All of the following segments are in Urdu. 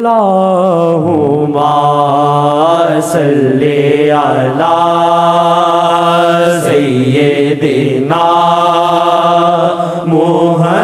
اللہم صلی علی سیدنا محمد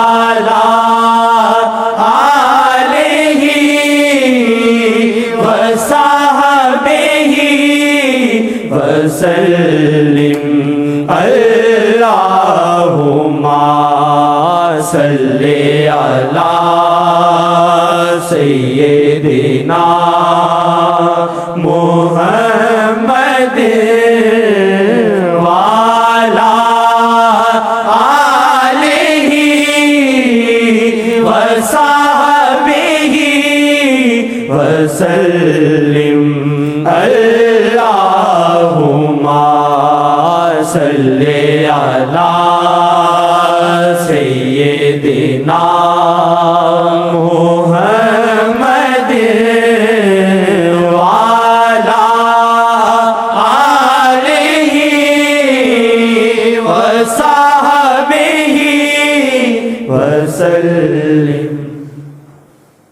وعلی آلہ وصحبہ وسلم اللہم صلی علی سیدنا محمد وعلی آلہ وصحبہ وسلم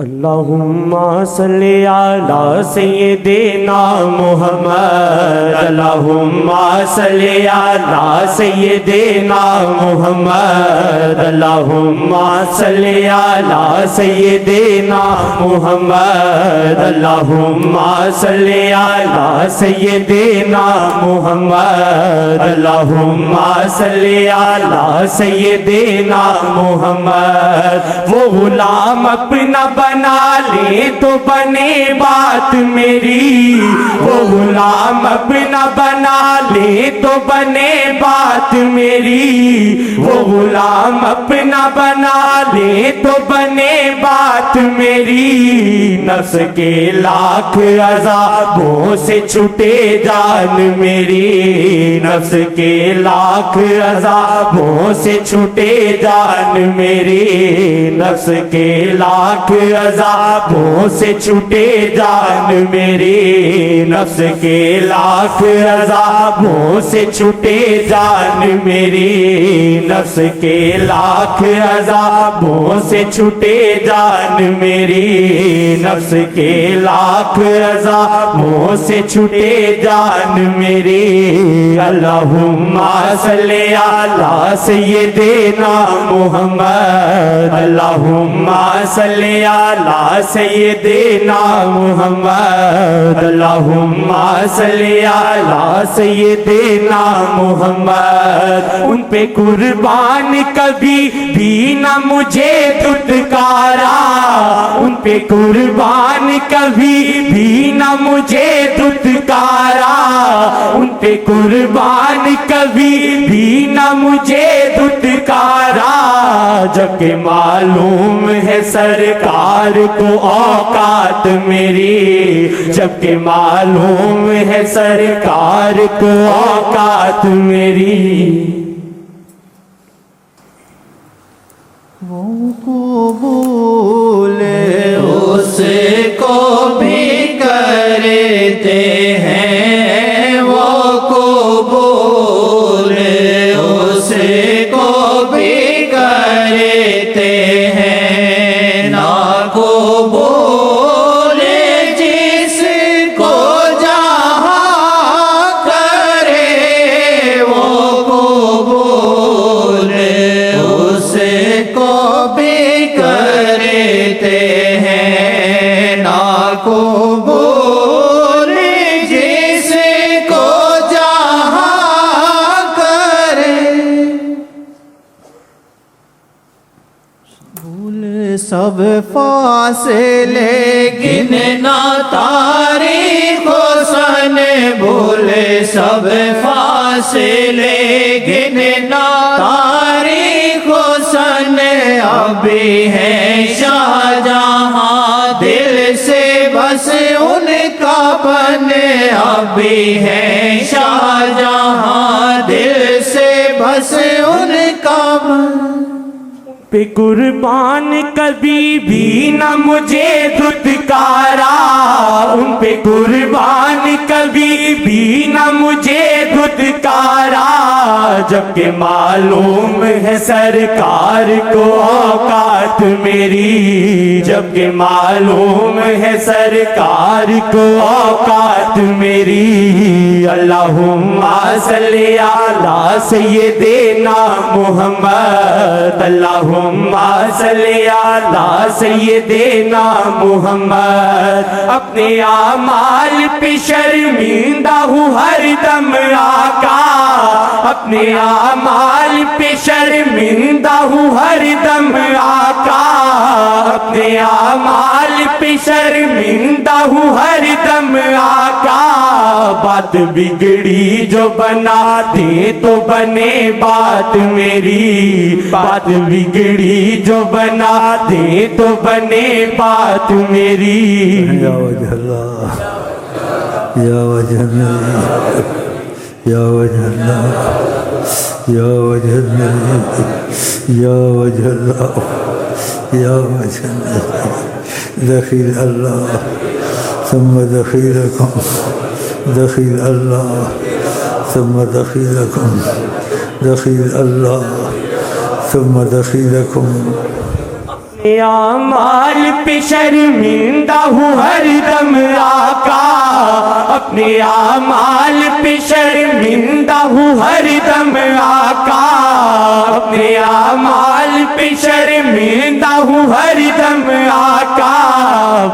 اللہم صلی علی سیدنا محمد وعلی آلہ وصحبہ وسلم اللہم صلی علی سیدنا محمد اللہم صلی علی سیدنا محمد اللہم صلی علی سیدنا محمد اللہم صلی علی سیدنا محمد اللہم صلی علی سیدنا محمد وہ غلام اپنا بنا لے تو بنے بات میری وہ غلام اپنا بنا لے تو بنے بات میری وہ غلام اپنا بنا لے تو بنے بات میری نفس کے لاکھ عذابوں سے چھٹے جان میری نفس کے لاکھ عذابوں سے چھٹے جان میری نفس کے لاکھ عذابوں سے چھٹے جان میری نفس کے لاکھ عذابوں سے چھٹے جان میری نفس کے لاکھ عذابوں سے چھٹے جان میری نفس کے لاکھ عذابوں سے چھٹے جان میری اللہم صلی علی سیدنا محمد اللہم صلی علی سیدنا محمد اللہم صلی علی سیدنا محمد ان پہ قربان کبھی بھی نہ مجھے دھتکارا ان پہ قربان کبھی بھی نہ مجھے دھتکارا ان پہ قربان کبھی بھی نہ مجھے دھتکارا جبکہ معلوم ہے سرکار کو اوقات میری جبکہ معلوم ہے سرکار کو اوقات میری وہ قبول اس کو بھی کرتے ہیں وہ قبول اس کو بھی کرتے ہیں نا قبول جس کو جہاں کرے وہ قبول اس کو بھی کرتے ہیں نا قبول جس کو جہاں کرے سب فاصلے گننا تاریخ و سن بھولے سب فاصلے گننا تاریخ و سن ابھی ہے شاہ جہاں دل سے بس ان کا بن ابھی ہے شاہ جہاں دل سے بس ان کا بن پہ قربان کبھی بھی نہ مجھے دھتکارا، ان پہ قربان کبھی بھی نہ مجھے دھتکارا، جبکہ معلوم ہے سرکار کو اوقات میری، جبکہ معلوم ہے سرکار کو اوقات میری۔ اللہم صلی علی سیدنا محمد، اللہم صلی علی سیدنا محمد۔ اپنے اعمال پہ شرمندہ ہوں ہر دم آقا، اپنے اعمال پہ شرمندہ ہوں ہر دم آقا، اپنے اعمال پہ شرمندہ ہوں ہر دم آقا۔ بات بگڑی جو بنا دے تو بنے بات میری، بات بگڑی جو بنا دے تو بنے بات میری۔ یا وجہ اللہ، یا وجہ اللہ، یا وجہ اللہ، یا وجہ اللہ، یا وجہ اللہ، یا وجہ اللہ۔ دخیل اللہ ثم دخیلکم، دخیل اللہ ثم دخیلکم، دخیل اللہ ثم دخیلکم۔ اپنے اعمال پہ شرمندہ ہوں ہر دم آقا، اپنے اعمال پہ شرمندہ ہوں ہر دم آقا، اپنے اعمال پہ شرمندہ ہوں ہر دم آقا۔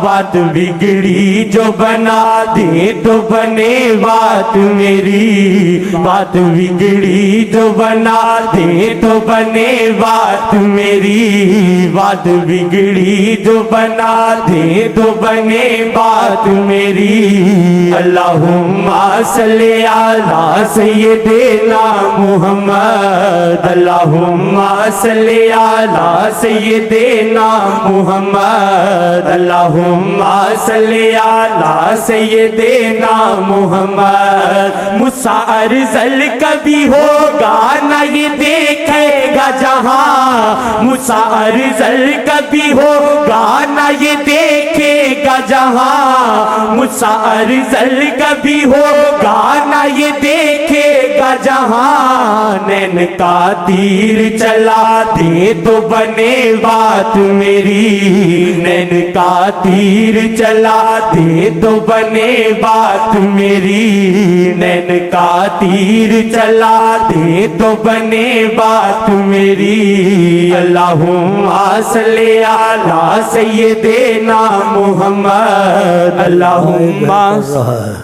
بات بگڑی جو بنا دے تو بنے بات میری، بات بگڑی جو بنا دے تو بنے بات میری، بات بگڑی جو بنا دے تو بنے بات میری۔ اللہم صلی علی سیدنا محمد، اللہم صلی علی سیدنا محمد، اللہم صلی علی سیدنا محمد۔ مجھ سا ارذل کبھی ہوگا نہ یہ دیکھے گا جہاں، مجھ سا ارذل کبھی ہوگا نہ یہ دیکھے گا جہاں، مجھ سا ارذل کبھی ہوگا نہ یہ دیکھے گا جہاں۔ نین کا تیر چلا دے تو بنے بات میری، نین کا تیر چلا دے تو بنے بات میری، نین کا تیر چلا دے تو بنے بات میری۔ اللہم صلی علی سیدنا محمد، اللہم پڑھ رہا ہے،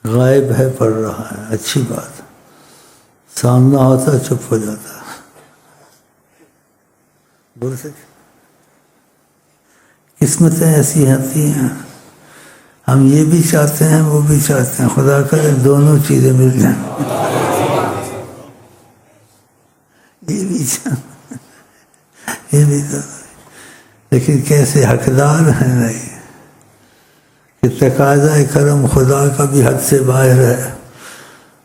غائب ہے پڑھ رہا ہے، اچھی بات۔ سامنا ہوتا چپ ہو جاتا ہے۔ بول سکتے قسمتیں ایسی ہوتی ہیں، ہم یہ بھی چاہتے ہیں وہ بھی چاہتے ہیں، خدا کرے دونوں چیزیں مل جائیں۔ یہ بھی یہ بھی تو، لیکن کیسے حقدار ہیں نہیں کہ تقاضا کرم خدا کا بھی حد سے باہر ہے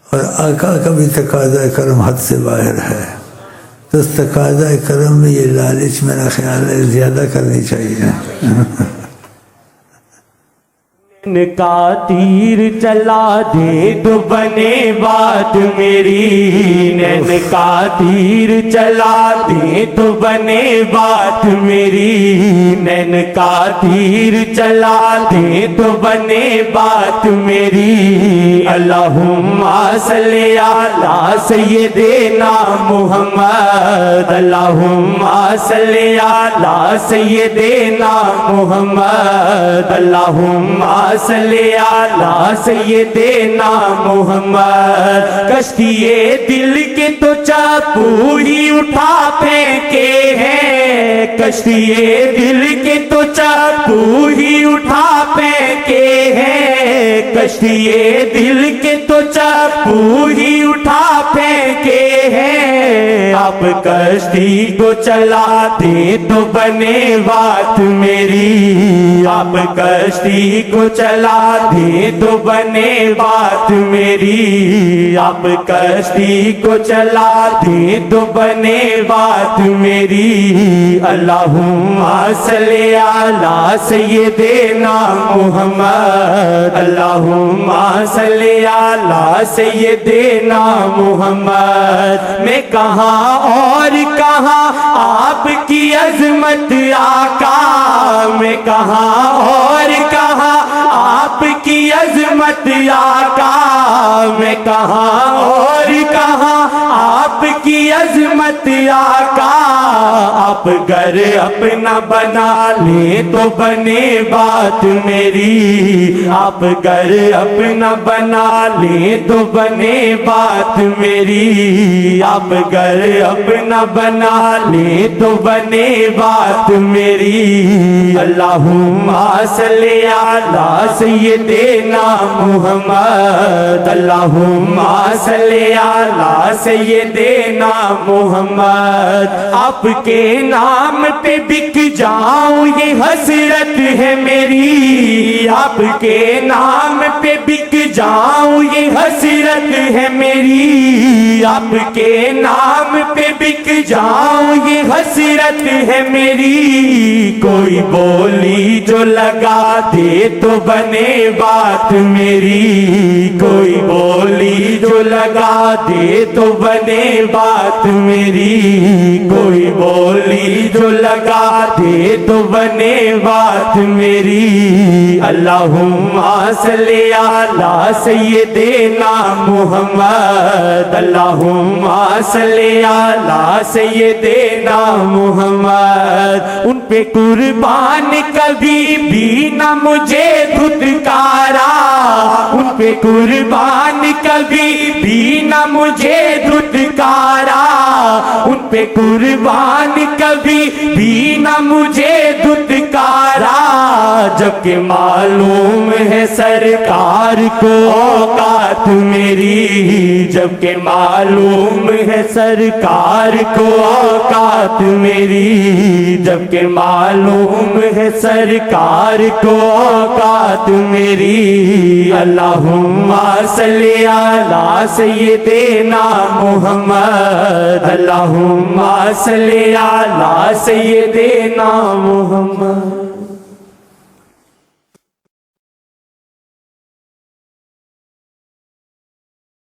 اور آقا کا بھی تقاضا کرم حد سے باہر ہے، تو اس تقاضا کرم میں یہ لالچ میرا خیال ہے زیادہ کرنی چاہیے۔ نین کا تیر چلا دے تو بنے بات میری، نین کا تیر چلا دے تو بنے بات میری، نین کا تیر چلا دے تو بنے بات میری۔ اللہم صلی علی سیدنا محمد، اللہم صلی علی سیدنا محمد، اللہم صلی علی سیدنا محمد۔ کشتی دل کے تو چاپو ہی اٹھا پھینکے ہیں، کشتی دل کے تو چاپو ہی اٹھا پھینکے ہیں، کشتی دل کے تو چاپو ہی اٹھا پھینکے ہیں۔ آپ کشتی کو چلا دیں تو بنے بات میری، آپ کشتی کو چلا دیں تو بنے بات میری، آپ کشتی کو چلا دیں تو بنے بات میری، اللہم صلی علی سیدنا محمد، اللہم صلی علی سیدنا محمد۔ میں کہاں اور کہاں آپ کی عظمت آقا، میں کہاں اور کہاں آپ کی عظمت آقا، میں کہاں اور کہاں آپ کی عظمت آقا، آپ گھر اپنا بنا لے تو بنے بات میری، آپ گھر اپنا بنا لے تو بنے بات میری، آپ گھر اپنا بنا لے تو بنے بات میری، اللہم صلی علی سیدنا محمد، اللہم صلی علی سیدنا محمد۔ آپ کے نام پہ بک جاؤں یہ حسرت ہے میری، آپ کے نام پہ بک جاؤں یہ حسرت ہے میری، آپ کے نام پہ بک جاؤں یہ حسرت ہے میری، کوئی بولی جو لگا دے تو بنے بات میری، کوئی بولی جو لگا دے تو بنے بات میری، کوئی بولی جو لگا دے تو بنے بات میری، اللہم صلی علی سیدنا محمد، اللہم صلی علی سیدنا محمد۔ ان پہ قربان کبھی بھی نہ مجھے دھتکارا، ان پہ قربان کبھی بھی نہ مجھے دھتکارا، ان پہ قربان کبھی بھی نہ مجھے دھتکارا، جبکہ معلوم ہے سرکار کو اوقات میری، جبکہ معلوم ہے سرکار کو اوقات میری، جبکہ معلوم ہے سرکار کو اوقات میری، اللہم صلی علی سیدنا محمد، اللہم صلی علی سیدنا محمد۔